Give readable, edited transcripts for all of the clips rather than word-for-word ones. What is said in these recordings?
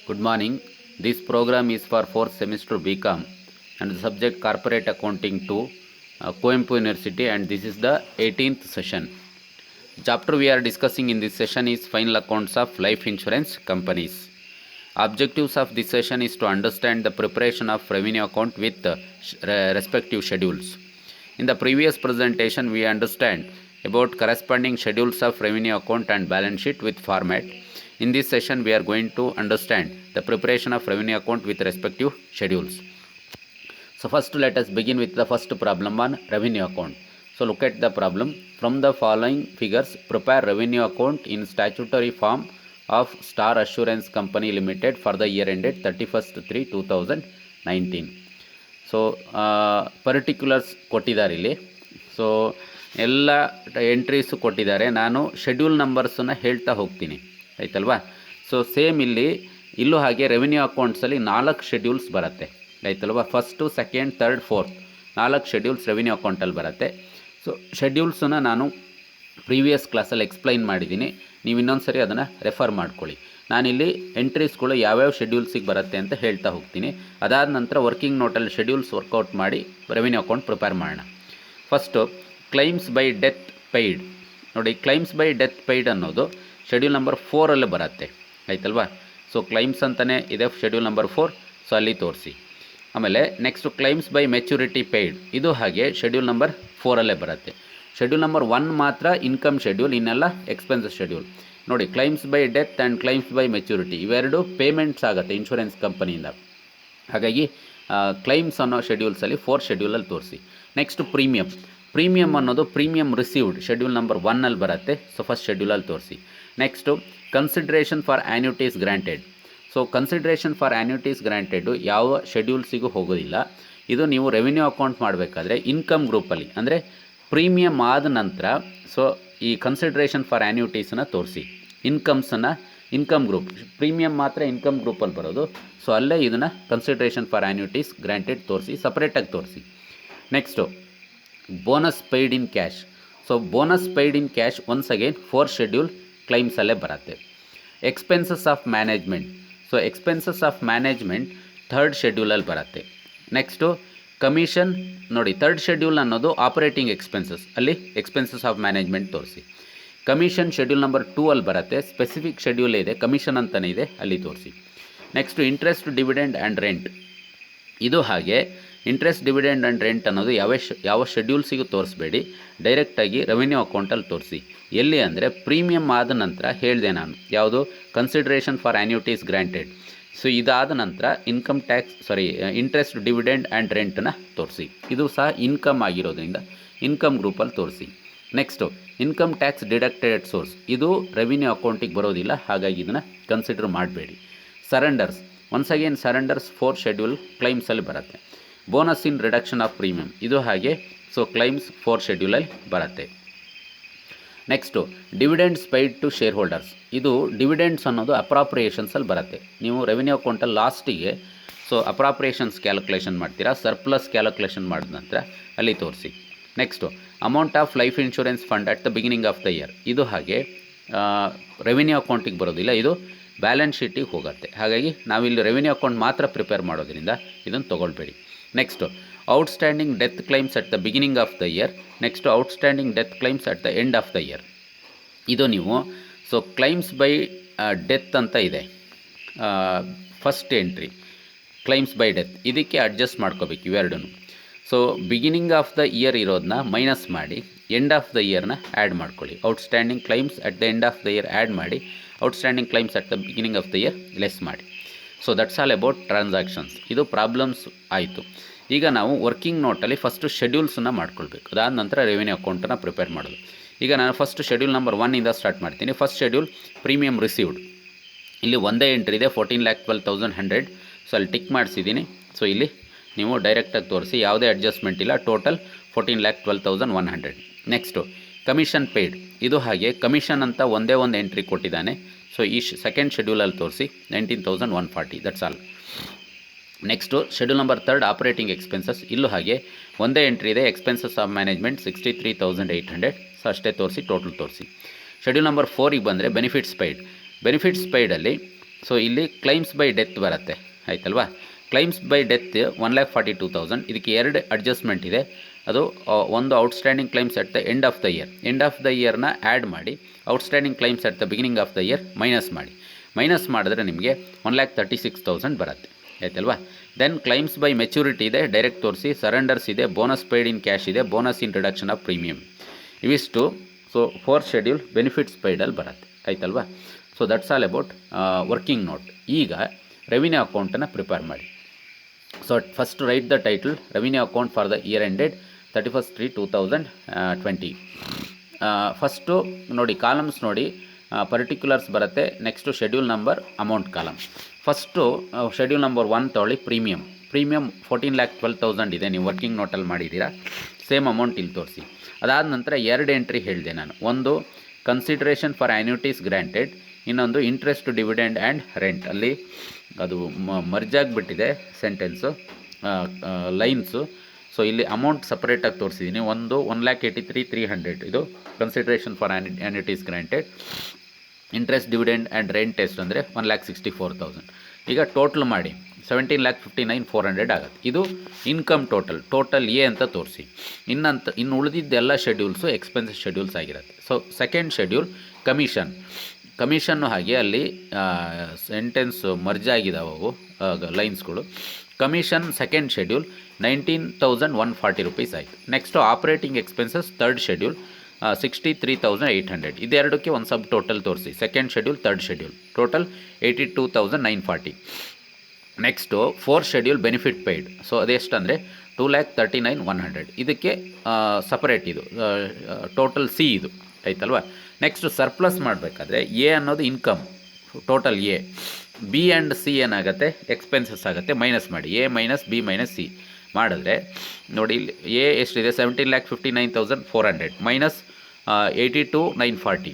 Good morning. This program is for 4th semester BCom and the subject Corporate Accounting 2, Coimbatore University, and this is the 18th session. The chapter we are discussing in this session is Final Accounts of Life Insurance Companies. Objectives of this session is to understand the preparation of revenue account with respective schedules. In the previous presentation, we understand about corresponding schedules of revenue account and balance sheet with format. In this session, we are going to understand the preparation of revenue account with respective schedules. So first let us begin with the first problem on revenue account. So look at the problem. From the following figures, prepare revenue account in statutory form of Star Assurance Company Limited for the year ended 31st/3/2019. So particulars ಕೊಟ್ಟಿದ್ದಾರೆ ಇಲ್ಲಿ. So ಎಲ್ಲ entries ಕೊಟ್ಟಿದ್ದಾರೆ. ನಾನು schedule ನಂಬರ್ಸನ್ನು ಹೇಳ್ತಾ ಹೋಗ್ತೀನಿ, ಆಯ್ತಲ್ವಾ. So same ಇಲ್ಲೂ ಹಾಗೆ ರೆವಿನ್ಯೂ ಅಕೌಂಟ್ಸಲ್ಲಿ 4 ಶೆಡ್ಯೂಲ್ಸ್ ಬರುತ್ತೆ, ಆಯ್ತಲ್ವಾ. First, second, third, fourth 4 schedules revenue ಅಕೌಂಟಲ್ಲಿ ಬರುತ್ತೆ. ಸೊ ಶೆಡ್ಯೂಲ್ಸನ್ನು ನಾನು ಪ್ರೀವಿಯಸ್ ಕ್ಲಾಸಲ್ಲಿ ಎಕ್ಸ್ಪ್ಲೈನ್ ಮಾಡಿದ್ದೀನಿ. ನೀವು ಇನ್ನೊಂದು ಸರಿ ಅದನ್ನು ರೆಫರ್ ಮಾಡ್ಕೊಳ್ಳಿ. ನಾನಿಲ್ಲಿ ಎಂಟ್ರೀಸ್ಗಳು ಯಾವ್ಯಾವ ಶೆಡ್ಯೂಲ್ಸಿಗೆ ಬರುತ್ತೆ ಅಂತ ಹೇಳ್ತಾ ಹೋಗ್ತೀನಿ. ಅದಾದ ನಂತರ ವರ್ಕಿಂಗ್ ನೋಟಲ್ಲಿ ಶೆಡ್ಯೂಲ್ಸ್ ವರ್ಕೌಟ್ ಮಾಡಿ ರೆವಿನ್ಯೂ ಅಕೌಂಟ್ ಪ್ರಿಪೇರ್ ಮಾಡೋಣ. First claims by death paid. ನೋಡಿ, ಕ್ಲೈಮ್ಸ್ ಬೈ ಡೆತ್ ಪೇಯ್ಡ್ ಅನ್ನೋದು ಶೆಡ್ಯೂಲ್ ನಂಬರ್ 4 ಬರುತ್ತೆ, ಆಯ್ತಲ್ವಾ. ಸೊ ಕ್ಲೈಮ್ಸ್ ಅಂತಲೇ ಇದೆ ಶೆಡ್ಯೂಲ್ ನಂಬರ್ 4, ಸೊ ಅಲ್ಲಿ ತೋರಿಸಿ. ಆಮೇಲೆ next claims by maturity paid, ಇದು ಹಾಗೆ ಶೆಡ್ಯೂಲ್ ನಂಬರ್ 4 ಬರುತ್ತೆ. ಶೆಡ್ಯೂಲ್ ನಂಬರ್ 1 ಮಾತ್ರ ಇನ್ಕಮ್ ಶೆಡ್ಯೂಲ್, ಇನ್ನೆಲ್ಲ ಎಕ್ಸ್ಪೆನ್ಸಸ್ ಶೆಡ್ಯೂಲ್. ನೋಡಿ, claims by death and claims by maturity ಇವೆರಡು ಪೇಮೆಂಟ್ಸ್ ಆಗುತ್ತೆ ಇನ್ಶೂರೆನ್ಸ್ ಕಂಪನಿಯಿಂದ. ಹಾಗಾಗಿ ಕ್ಲೈಮ್ಸ್ ಅನ್ನೋ ಶೆಡ್ಯೂಲ್ಸಲ್ಲಿ 4 ಶೆಡ್ಯೂಲಲ್ಲಿ ತೋರಿಸಿ. ನೆಕ್ಸ್ಟ್ ಪ್ರೀಮಿಯಮ್ ಅನ್ನೋದು ಪ್ರೀಮಿಯಮ್ ರಿಸೀವ್ಡ್ ಶೆಡ್ಯೂಲ್ ನಂಬರ್ 1 ಬರುತ್ತೆ. ಸೊ ಫಸ್ಟ್ ಶೆಡ್ಯೂಲಲ್ಲಿ ತೋರಿಸಿ. Next consideration for annuities granted. So consideration for annuities granted ಯಾವ ಶೆಡ್ಯೂಲ್ಸಿಗೂ ಹೋಗೋದಿಲ್ಲ. ಇದು ನೀವು ರೆವಿನ್ಯೂ ಅಕೌಂಟ್ ಮಾಡಬೇಕಾದ್ರೆ ಇನ್ಕಮ್ ಗ್ರೂಪಲ್ಲಿ, ಅಂದರೆ ಪ್ರೀಮಿಯಮ್ ಆದ ನಂತರ ಸೊ ಈ ಕನ್ಸಿಡ್ರೇಷನ್ ಫಾರ್ ಆ್ಯನ್ಯುಟೀಸನ್ನು ತೋರಿಸಿ. ಇನ್ಕಮ್ ಗ್ರೂಪ್, ಪ್ರೀಮಿಯಮ್ ಮಾತ್ರ ಇನ್ಕಮ್ ಗ್ರೂಪಲ್ಲಿ ಬರೋದು. ಸೊ ಅಲ್ಲೇ ಇದನ್ನು ಕನ್ಸಿಡ್ರೇಷನ್ ಫಾರ್ ಆ್ಯನ್ಯುಟೀಸ್ ಗ್ರಾಂಟೆಡ್ ತೋರಿಸಿ, ಸಪ್ರೇಟಾಗಿ ತೋರಿಸಿ. Next bonus paid in cash. So bonus paid in cash once again 4 schedule ಕ್ಲೈಮ್ಸಲ್ಲೇ ಬರುತ್ತೆ. Expenses of management. So expenses of management 3rd ಶೆಡ್ಯೂಲಲ್ಲಿ ಬರುತ್ತೆ. Next commission. ನೋಡಿ, 3rd ಶೆಡ್ಯೂಲ್ ಅನ್ನೋದು ಆಪರೇಟಿಂಗ್ ಎಕ್ಸ್ಪೆನ್ಸಸ್, ಅಲ್ಲಿ ಎಕ್ಸ್ಪೆನ್ಸಸ್ ಆಫ್ ಮ್ಯಾನೇಜ್ಮೆಂಟ್ ತೋರಿಸಿ. ಕಮಿಷನ್ ಶೆಡ್ಯೂಲ್ ನಂಬರ್ 2 ಬರುತ್ತೆ. Specific schedule ಇದೆ, ಕಮಿಷನ್ ಅಂತಲೇ ಇದೆ, ಅಲ್ಲಿ ತೋರಿಸಿ. Next interest, dividend and rent. ಇದು ಹಾಗೆ ಇಂಟ್ರೆಸ್ಟ್, ಡಿವಿಡೆಂಡ್ ಆ್ಯಂಡ್ ರೆಂಟ್ ಅನ್ನೋದು ಯಾವ ಶೆಡ್ಯೂಲ್ಸಿಗೂ ತೋರಿಸ್ಬೇಡಿ, ಡೈರೆಕ್ಟಾಗಿ ರೆವಿನ್ಯೂ ಅಕೌಂಟಲ್ಲಿ ತೋರಿಸಿ. ಎಲ್ಲಿ ಅಂದರೆ ಪ್ರೀಮಿಯಮ್ ಆದ ನಂತರ ಹೇಳಿದೆ ನಾನು, ಯಾವುದು consideration for annuities granted. So ಇದಾದ ನಂತರ ಇಂಟ್ರೆಸ್ಟ್, ಡಿವಿಡೆಂಡ್ ಆ್ಯಂಡ್ ರೆಂಟನ್ನು ತೋರಿಸಿ. ಇದು ಸಹ ಇನ್ಕಮ್ ಆಗಿರೋದ್ರಿಂದ ಇನ್ಕಮ್ ಗ್ರೂಪಲ್ಲಿ ತೋರಿಸಿ. Next income tax deducted source, ಇದು ರೆವಿನ್ಯೂ ಅಕೌಂಟಿಗೆ ಬರೋದಿಲ್ಲ, ಹಾಗಾಗಿ ಇದನ್ನು ಕನ್ಸಿಡರ್ ಮಾಡಬೇಡಿ. Surrenders, once again surrenders 4 schedule ಕ್ಲೈಮ್ಸಲ್ಲಿ ಬರುತ್ತೆ. Bonus in reduction of premium, ಇದು ಹಾಗೆ ಸೊ ಕ್ಲೈಮ್ಸ್ 4 ಶೆಡ್ಯೂಲಲ್ಲಿ ಬರುತ್ತೆ. Next dividends paid to shareholders. ಇದು ಡಿವಿಡೆಂಡ್ಸ್ ಅನ್ನೋದು ಅಪ್ರಾಪ್ರಿಯೇಷನ್ಸಲ್ಲಿ ಬರುತ್ತೆ. ನೀವು ರೆವಿನ್ಯೂ ಅಕೌಂಟಲ್ಲಿ ಲಾಸ್ಟಿಗೆ ಸೊ ಅಪ್ರಾಪ್ರಿಯೇಷನ್ಸ್ ಕ್ಯಾಲ್ಕುಲೇಷನ್ ಮಾಡ್ತೀರಾ, ಸರ್ಪ್ಲಸ್ ಕ್ಯಾಲ್ಕುಲೇಷನ್ ಮಾಡಿದ ನಂತರ ಅಲ್ಲಿ ತೋರಿಸಿ. Next amount of life insurance fund at the beginning of the year, ಇದು ಹಾಗೆ ರೆವಿನ್ಯೂ ಅಕೌಂಟಿಗೆ ಬರೋದಿಲ್ಲ, ಇದು ಬ್ಯಾಲೆನ್ಸ್ ಶೀಟಿಗೆ ಹೋಗುತ್ತೆ. ಹಾಗಾಗಿ ನಾವಿಲ್ಲಿ ರೆವಿನ್ಯೂ ಅಕೌಂಟ್ ಮಾತ್ರ ಪ್ರಿಪೇರ್ ಮಾಡೋದ್ರಿಂದ ಇದನ್ನು ತೊಗೊಳ್ಬೇಡಿ. Next outstanding death claims at the beginning of the year. Next outstanding death claims at the end of the year. ಇದು ನೀವು ಸೊ ಕ್ಲೈಮ್ಸ್ ಬೈ ಡೆತ್ ಅಂತ ಇದೆ first entry, claims by death, ಇದಕ್ಕೆ adjust ಮಾಡ್ಕೋಬೇಕು ಇವೆರಡೂ. So beginning of the year ಇರೋದನ್ನ minus ಮಾಡಿ end of the ಇಯರ್ನ ಆ್ಯಡ್ ಮಾಡ್ಕೊಳ್ಳಿ. Outstanding claims at the end of the year add ಮಾಡಿ, outstanding claims at the beginning of the year less ಮಾಡಿ. So that's all about transactions. ಇದು problems ಆಯಿತು. ಈಗ ನಾವು ವರ್ಕಿಂಗ್ ನೋಟಲ್ಲಿ ಫಸ್ಟು ಶೆಡ್ಯೂಲ್ಸನ್ನು ಮಾಡ್ಕೊಳ್ಬೇಕು, ಅದಾದ ನಂತರ ರೆವಿನ್ಯೂ ಅಕೌಂಟನ್ನು ಪ್ರಿಪೇರ್ ಮಾಡೋದು. ಈಗ ನಾನು ಫಸ್ಟ್ ಶೆಡ್ಯೂಲ್ ನಂಬರ್ 1 ಸ್ಟಾರ್ಟ್ ಮಾಡ್ತೀನಿ. First schedule premium received. ಇಲ್ಲಿ ಒಂದೇ ಎಂಟ್ರಿ ಇದೆ, 14,12,100. ಸೊ ಅಲ್ಲಿ ಟಿಕ್ ಮಾಡಿಸಿದ್ದೀನಿ. ಸೊ ಇಲ್ಲಿ ನೀವು ಡೈರೆಕ್ಟಾಗಿ ತೋರಿಸಿ, ಯಾವುದೇ ಅಡ್ಜಸ್ಟ್ಮೆಂಟ್ ಇಲ್ಲ, ಟೋಟಲ್ 14,12,100. ನೆಕ್ಸ್ಟು ಕಮಿಷನ್ ಪೇಯ್ಡ್, ಇದು ಹಾಗೆ ಕಮಿಷನ್ ಅಂತ ಒಂದೇ ಒಂದು ಎಂಟ್ರಿ ಕೊಟ್ಟಿದ್ದಾನೆ. ಸೊ ಈ ಸೆಕೆಂಡ್ ಶೆಡ್ಯೂಲಲ್ಲಿ ತೋರಿಸಿ 19,140, that's all. Next schedule number 3 operating expenses, ಇಲ್ಲೂ ಹಾಗೆ ಒಂದೇ ಎಂಟ್ರಿ ಇದೆ, ಎಕ್ಸ್ಪೆನ್ಸಸ್ ಆಫ್ ಮ್ಯಾನೇಜ್ಮೆಂಟ್ 63,800. ಸೊ ಅಷ್ಟೇ ತೋರಿಸಿ, ಟೋಟಲ್ ತೋರಿಸಿ. ಶೆಡ್ಯೂಲ್ ನಂಬರ್ 4ಗೆ ಬಂದರೆ ಬೆನಿಫಿಟ್ಸ್ ಪೇಯ್ಡ್. ಬೆನಿಫಿಟ್ಸ್ ಪೇಯ್ಡಲ್ಲಿ ಸೊ ಇಲ್ಲಿ ಕ್ಲೈಮ್ಸ್ ಬೈ ಡೆತ್ ಬರುತ್ತೆ, ಆಯ್ತಲ್ವಾ. Claims by death 1,42,000. ಇದಕ್ಕೆ 2 ಅಡ್ಜಸ್ಟ್ಮೆಂಟ್ ಇದೆ. ಅದು ಒಂದು outstanding claims at the end of the year, end of the ಇಯರ್ನ ಆ್ಯಡ್ ಮಾಡಿ, outstanding claims at the beginning of the year minus ಮಾಡಿ. ಮೈನಸ್ ಮಾಡಿದ್ರೆ ನಿಮಗೆ 1,36,000 ಬರುತ್ತೆ, ಆಯ್ತಲ್ವಾ. ದೆನ್ ಕ್ಲೈಮ್ಸ್ ಬೈ ಮೆಚುರಿಟಿ ಇದೆ, ಡೈರೆಕ್ಟ್ ತೋರಿಸಿ. ಸರೆಂಡರ್ಸ್ ಇದೆ, ಬೋನಸ್ ಪೇಯ್ಡ್ ಇನ್ ಕ್ಯಾಶ್ ಇದೆ, bonus in reduction of premium, ಇವಿಷ್ಟು. ಸೊ 4th ಶೆಡ್ಯೂಲ್ ಬೆನಿಫಿಟ್ಸ್ ಪೇಯ್ಡಲ್ಲಿ ಬರುತ್ತೆ, ಆಯ್ತಲ್ವಾ. So that's all about working note. ಈಗ ರೆವಿನ್ಯೂ ಅಕೌಂಟನ್ನು ಪ್ರಿಪೇರ್ ಮಾಡಿ. So first right the title revenue account for the year ended 31/3/2020. First ನೋಡಿ, columns ನೋಡಿ, particulars ಬರುತ್ತೆ. Next schedule number, amount column. First schedule number 1 ತೊಗೊಳ್ಳಿ. Premium 14,12,000 ಇದೆ, ನೀವು working ನೋಟಲ್ಲಿ ಮಾಡಿದ್ದೀರಾ. ಸೇಮ್ ಅಮೌಂಟ್ ಇಲ್ಲಿ ತೋರಿಸಿ. ಅದಾದ ನಂತರ 2 ಎಂಟ್ರಿ ಹೇಳಿದೆ ನಾನು. ಒಂದು ಕನ್ಸಿಡ್ರೇಷನ್ ಫಾರ್ ಆ್ಯನ್ಯುಟೀಸ್ ಗ್ರ್ಯಾಂಟೆಡ್, ಇನ್ನೊಂದು ಇಂಟ್ರೆಸ್ಟ್, ಡಿವಿಡೆಂಡ್ ಆ್ಯಂಡ್ ರೆಂಟ್. ಅಲ್ಲಿ ಅದು ಮರ್ಜಾಗಿಬಿಟ್ಟಿದೆ ಸೆಂಟೆನ್ಸು, ಲೈನ್ಸು. ಸೊ ಇಲ್ಲಿ ಅಮೌಂಟ್ ಸಪ್ರೇಟಾಗಿ ತೋರಿಸಿದ್ದೀನಿ. ಒಂದು 1,83,300 ಇದು consideration for annuities granted. Interest, dividend and rent ಎಷ್ಟು ಅಂದರೆ 1,64,000. ಈಗ ಟೋಟಲ್ ಮಾಡಿ 17,59,400 ಆಗುತ್ತೆ. ಇದು ಇನ್ಕಮ್ ಟೋಟಲ್ ಎ ಅಂತ ತೋರಿಸಿ. ಇನ್ನು ಉಳಿದಿದ್ದೆಲ್ಲ ಶೆಡ್ಯೂಲ್ಸು ಎಕ್ಸ್ಪೆನ್ಸಸ್ ಶೆಡ್ಯೂಲ್ಸ್ ಆಗಿರುತ್ತೆ. ಸೊ ಸೆಕೆಂಡ್ ಶೆಡ್ಯೂಲ್ ಕಮಿಷನ್ನು ಹಾಗೆ ಅಲ್ಲಿ ಸೆಂಟೆನ್ಸ್ ಮರ್ಜ್ ಆಗಿದ್ದಾವೆ ಅವು ಲೈನ್ಸ್ಗಳು. ಕಮಿಷನ್ ಸೆಕೆಂಡ್ ಶೆಡ್ಯೂಲ್ 19,140 ರೂಪೀಸ್ ಆಯಿತು. Next operating expenses third schedule 63,800. ಇದೆರಡಕ್ಕೆ ಒಂದು ಸಬ್ ಟೋಟಲ್ ತೋರಿಸಿ. Second schedule, third schedule total 82,940. Next 4th schedule benefit paid. So ಅದೆಷ್ಟು ಅಂದರೆ 2,39,100. ಇದಕ್ಕೆ ಸಪರೇಟ್ ಇದು ಟೋಟಲ್ ಸಿ ಇದು, ಆಯ್ತಲ್ವ. ನೆಕ್ಸ್ಟು ಸರ್ಪ್ಲಸ್ ಮಾಡಬೇಕಾದ್ರೆ ಎ ಅನ್ನೋದು income total A, B and C ಏನಾಗುತ್ತೆ ಎಕ್ಸ್ಪೆನ್ಸಸ್ ಆಗುತ್ತೆ. ಮೈನಸ್ ಮಾಡಿ, A minus B minus C ಮಾಡಿದ್ರೆ ನೋಡಿ, ಇಲ್ಲಿ ಎ ಎಷ್ಟಿದೆ 17,59,400 ಮೈನಸ್ 82,940,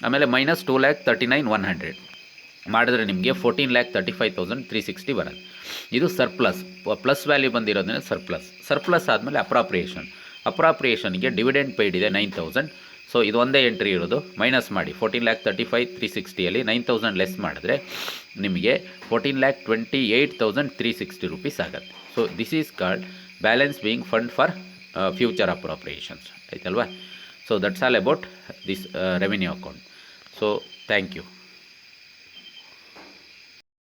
ಆಮೇಲೆ ಮೈನಸ್ 2,39,100 ಮಾಡಿದ್ರೆ ನಿಮಗೆ 14,35,360 ಬರುತ್ತೆ. ಇದು ಸರ್ಪ್ಲಸ್. ಪ್ಲಸ್ ವ್ಯಾಲ್ಯೂ ಬಂದಿರೋದ್ರಿಂದ ಸರ್ಪ್ಲಸ್ ಆದಮೇಲೆ ಅಪ್ರಾಪ್ರಿಯೇಷನ್ಗೆ ಡಿವಿಡೆಂಡ್ ಪೇಯ್ಡ್ ಇದೆ 9,000. ಸೊ ಇದು ಒಂದೇ ಎಂಟ್ರಿ ಇರೋದು. ಮೈನಸ್ ಮಾಡಿ 14,35,360 9,000 ಲೆಸ್ ಮಾಡಿದ್ರೆ ನಿಮಗೆ 14,28,360 ರೂಪೀಸ್ ಆಗುತ್ತೆ. So this is called balance being fund for future appropriations, ಆಯ್ತಲ್ವಾ. So that's all about this revenue account. So thank you.